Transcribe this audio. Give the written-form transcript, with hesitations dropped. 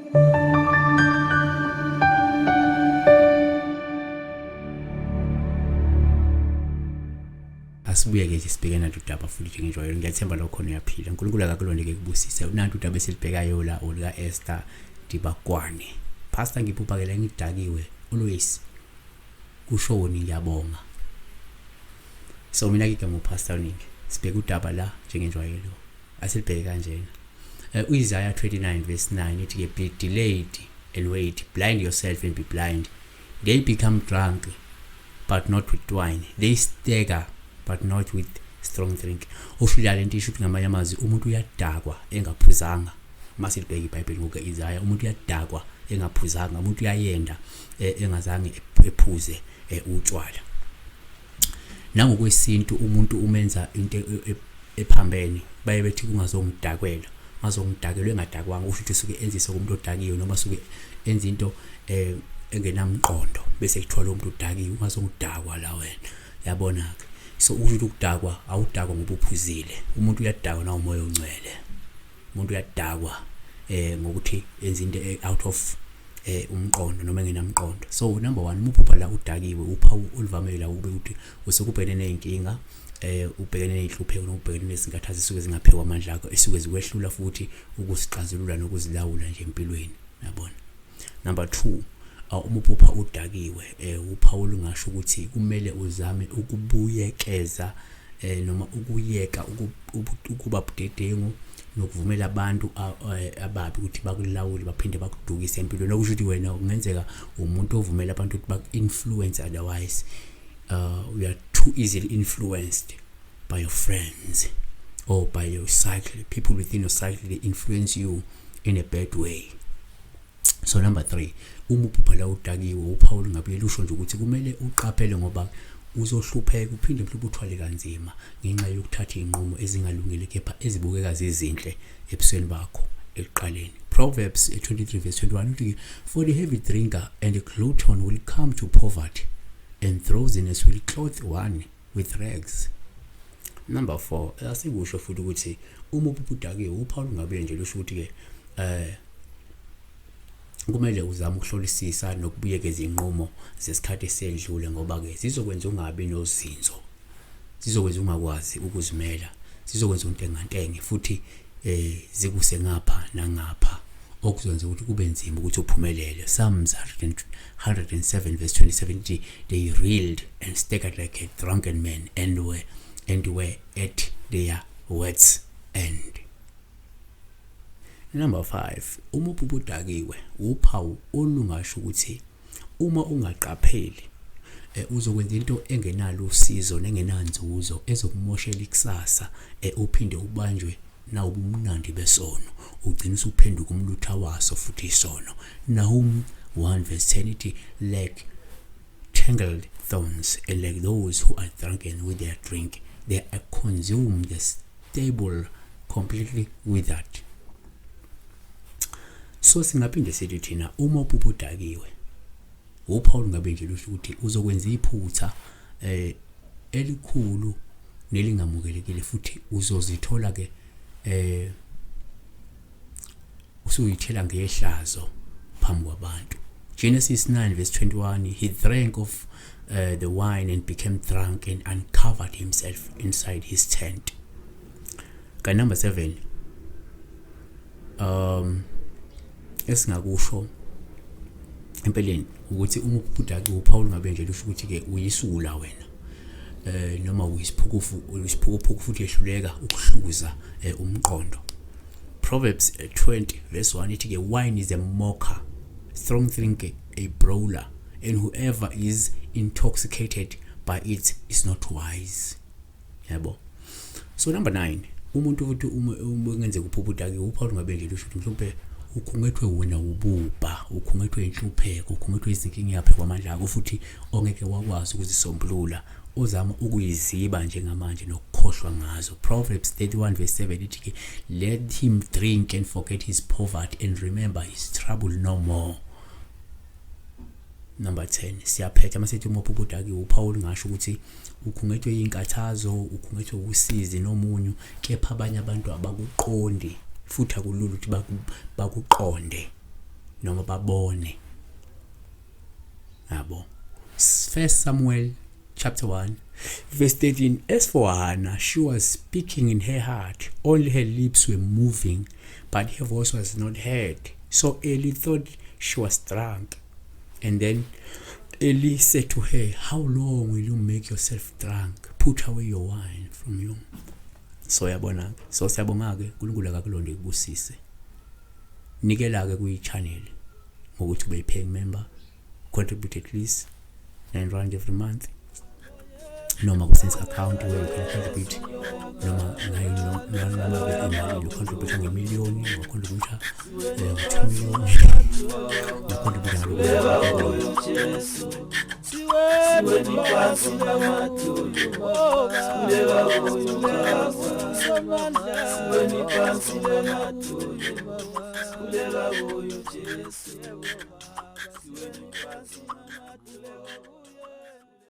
Asibuye ke sibhekana udaba futhi ngenjwayelo ngiyathemba lokho uyaphila uNkulunkulu akakulondeke kubusise unantu udaba esilibhekayo la olika Esther Dibakwane Pastor Ngiphupha ke la ngidakiwe always kushoni ngiyabonga so mina ke ngupastor ningi sibheka udaba la njengenjwayelo asilibheke kanjena uIsaiah 29 verse 9 ithi ke be delayed and wait blind yourself and be blind they become drunk but not with wine they stagger but not with strong drink. Ufila lento isho ukuthi ngamanye amazwi umuntu uyadakwa engaphuzanga. Mase libheka iBhayibheli ngoke Isaiah umuntu uyadakwa engaphuzanga, umuntu uyayenda engazange ephuze utshwala. Nangokwesintu umuntu umenza into ephambene baye bethi kungazongidakwela. Mazongidakelwe engadakwanga usho ukuthi suke enzise kumuntu odakiwe noma suke enza into engenamqondo bese kuthola umuntu odakiwe ungazongidakwa la wena. Yabona ke so ukuthi ukudakwa awudakwa ngoba uphuzile umuntu uyadakwa na umoya ongcwele umuntu uyadakwa ngokuthi enza into out of umqondo noma engenamqondo. So number 1 uphupha la udakiwe upha ulivamile la ube ukuthi usekubhekene nezinkinga ubhekene nezihlupheko nobhekene nezingathazi suke zingaphekwa amandla akho esuke zikwehlula futhi ukusixazulula nokuzilawula nje empilweni yabona. Number 2 umuphupha udakiwe uPaul ngasho ukuthi kumele uzame ukubuyekeza noma ukuyeka ukuba budedengu nokuvumela abantu ababi ukuthi bakulawule baphinde bakudukise empilweni. Okusho ukuthi wena kungenzeka umuntu ovumela abantu ukuthi baku-influence otherwise you are too easily influenced by your friends or by your cycle. People within your cycle, they influence you in a bad way. So number 3 umuphupha la udakiwe uPaul ngabe lusho nje ukuthi kumele uqaphele ngoba uzohlupheka uphinde mhlawumbe uthwale kanzima ngenxa yokuthatha inqumo ezingalungile kepha ezibukeka zizinhle ebusweni bakho ekuqaleni. Proverbs 23 verse 21 uthi for the heavy drinker and the glutton will come to poverty and drowsiness will clothe one with rags. Number 4 asikusho futhi ukuthi umuphupha udakiwe uPaul ngabe nje lusho ukuthi ke kumele uzame ukuhlolisisa nokubuyekeza inqumo zesikhathi esedlule ngoba ke sizokwenza ungabi nozinzo, sizokwenza ungakwazi ukuzimela, sizokwenza untengantenge futhi zikuse ngapha nangapha okuzonza ukuthi kube nzima ukuthi uphumelele. Psalms 107 verse 27 they reeled and staggered like a drunken man and were at their wits' end. Number 5 umuphupha udakiwe uphawu olungasho ukuthi uma ungaqapheli uzokwenza into engenalo usizo nengenanzuzo ezokumoshela ikusasa uphinde ubanjwe na ubumnandi besono ugcina usuphenduka umlutha waso futhi isono. Nahum 1 verse 10 ithi like tangled thorns and like those who are drunken with their drink they are consumed the stable completely withered. So singaphinde sithi thina uma uphupha udakiwe uPaul ngabe nje lusho ukuthi uzokwenza iphutha elikhulu nelingamukelekile futhi uzozithola ke usuyithela ngehlazo phambi kwabantu. Genesis 9 verse 21 he drank of the wine and became drunk and uncovered himself inside his tent. Ka number 7 esingakusho empeleni ukuthi umuphupha uPaul ngabe nje lusho ukuthi ke uyisula wena noma uyisiphukuphuku futhi ehluleka ukuhluza umqondo. Proverbs 20 verse 1 ithi ke wine is a mocker, strong drink a brawler, and whoever is intoxicated by it is not wise. Yabo. So number 9 umuntu futhi ungenze kuphupha udakiwe uPaul ngabe nje lusho ukuthi mhlawumbe ukhungethwe wena ububha ukhungethwe inhlupheko ukhungethwe izinkinga yaphe kwamandla akho futhi ongeke wakwazi ukuzisombulula uzama ukuyiziba njengamanje nokukhohlwa ngazo. Proverbs 31 verse 7 ithi let him drink and forget his poverty and remember his trouble no more. Number 10 siyaphetha masithi umuphupha udakiwe uPaul ngasho ukuthi ukhungethwe inkathazo ukhungethwe usizi nomunyu kepha abanye abantu abakuqondi futhi akulula ukuthi bakuqonde noma babone yabo. 1 Samuel chapter 1 verse 13. As for Hannah, she was speaking in her heart, only her lips were moving, but her voice was not heard. So Eli thought she was drunk. And then Eli said to her, how long will you make yourself drunk? Put away your wine from you. So yabona, so siyabonga ke uNkulunkulu akakulonde kubusise. Nikela ke kuyi-channel ngokuthi ube paying member, contribute at least R9 every month. Noma ku-sense account where you can contribute noma ngayo imali you contribute nge-1,000,000 or contribute ngo-2 million contribute ngalokho